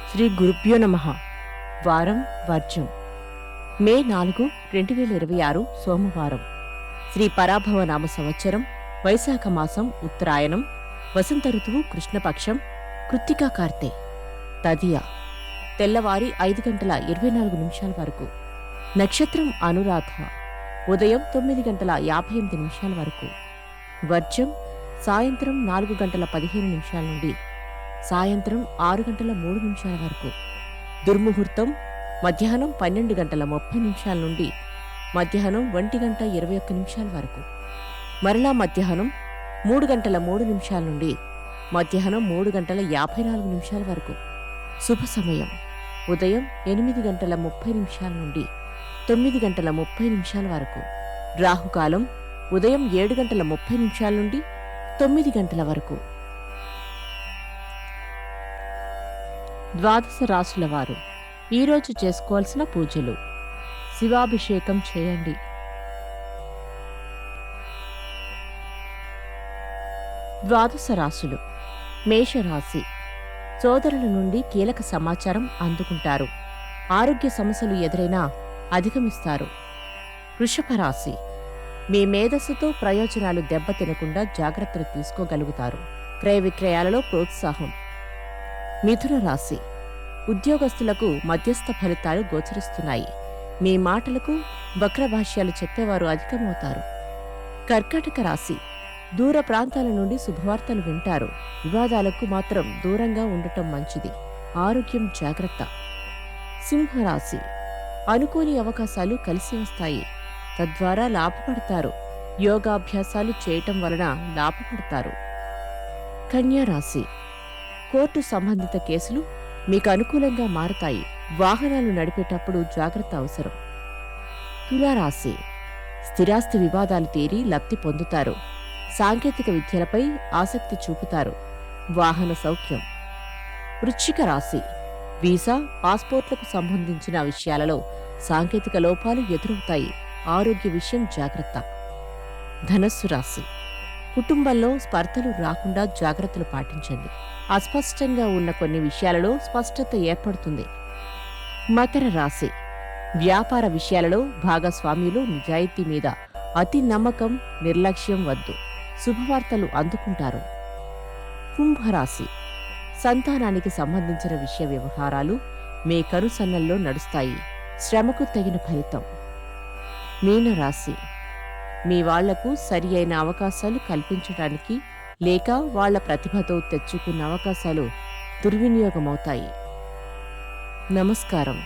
శ్రీ గురుభ్యో నమః. వారం వర్జం. మే 4, 2026 సోమవారం. శ్రీ పరాభవ నామ సంవత్సరం, వైశాఖ మాసం, ఉత్తరాయణం, వసంత ఋతువు, కృష్ణపక్షం, కృత్తికా కార్తె, తదియ. తెల్లవారి 5:24 వరకు. నక్షత్రం అనురాధ. ఉదయం 9:58 వరకు. వర్జం సాయంత్రం 4:15 నుండి సాయంత్రం 6:03 వరకు. దుర్ముహూర్తం మధ్యాహ్నం 12:30 నుండి మధ్యాహ్నం 1:21 వరకు. మరలా మధ్యాహ్నం 3:03 నుండి మధ్యాహ్నం 3:54 వరకు. శుభ సమయం ఉదయం 8:30 నుండి 9:30 వరకు. రాహుకాలం ఉదయం 7:30 నుండి 9 వరకు. ద్వాదశ రాశుల వారు ఈరోజు చేసుకోవాల్సిన పూజలు: శివాభిషేకం చేయండి. ద్వాదశ రాశులు. మేషరాశి. సోదరుల నుండి కీలక సమాచారం అందుకుంటారు. ఆరోగ్య సమస్యలు ఎదురైనా అధిగమిస్తారు. వృషభ రాశి. మీ మేధస్సుతో ప్రయోజనాలు దెబ్బతినకుండా జాగ్రత్తలు తీసుకోగలుగుతారు. క్రయ విక్రయాలలో ప్రోత్సాహం. మిథున రాశి. ఉద్యోగస్తులకు మధ్యస్థ ఫలితాలు గోచరిస్తున్నాయి. మీ మాటలకు వక్రభాష్యాలు చెప్పేవారు అధికమవుతారు. కర్కాటక రాశి. దూర ప్రాంతాల నుండి శుభవార్తలు వింటారు. వివాదాలకు మాత్రం దూరంగా ఉండటం మంచిది. ఆరోగ్యం జాగ్రత్త. సింహరాశి. అనుకోని అవకాశాలు కలిసి వస్తాయి. తద్వారా లాభపడతారు. యోగాభ్యాసాలు చేయటం వలన లాభపడతారు. కన్యా రాశి. కోర్టు సంబంధిత కేసులు మీకు అనుకూలంగా మారతాయి. వాహనాలు నడిపేటప్పుడు జాగ్రత్త అవసరం. తులారాశి. స్థిరాస్తి వివాదాలు తీరి లబ్ధి పొందుతారు. సాంకేతిక విద్యలపై ఆసక్తి చూపుతారు. వాహన సౌఖ్యం. వృశ్చిక రాశి. వీసా, పాస్పోర్ట్లకు సంబంధించిన విషయాలలో సాంకేతిక లోపాలు ఎదురవుతాయి. ఆరోగ్య విషయం జాగ్రత్త. ధనస్సు రాశి. కుటుంబంలో స్పర్ధలు రాకుండా జాగ్రత్తలు పాటించండి. అస్పష్టంగా ఉన్న కొన్ని విషయాలలో స్పష్టత ఏర్పడుతుంది. మకర రాశి. వ్యాపార విషయాలలో భాగస్వామ్యులు నిజాయితీ మీద అతి నమ్మకం, నిర్లక్ష్యం వద్దు. శుభవార్తలు అందుకుంటారు. కుంభరాశి. సంతానానికి సంబంధించిన విషయ వ్యవహారాలు మీ కనుసన్నల్లో నడుస్తాయి. శ్రమకు తగిన ఫలితం. మీనరాశి. మీ వాళ్లకు సరి అయిన అవకాశాలు కల్పించడానికి లేక వాళ్ల ప్రతిభతో తెచ్చుకున్న అవకాశాలు దుర్వినియోగమవుతాయి. నమస్కారం.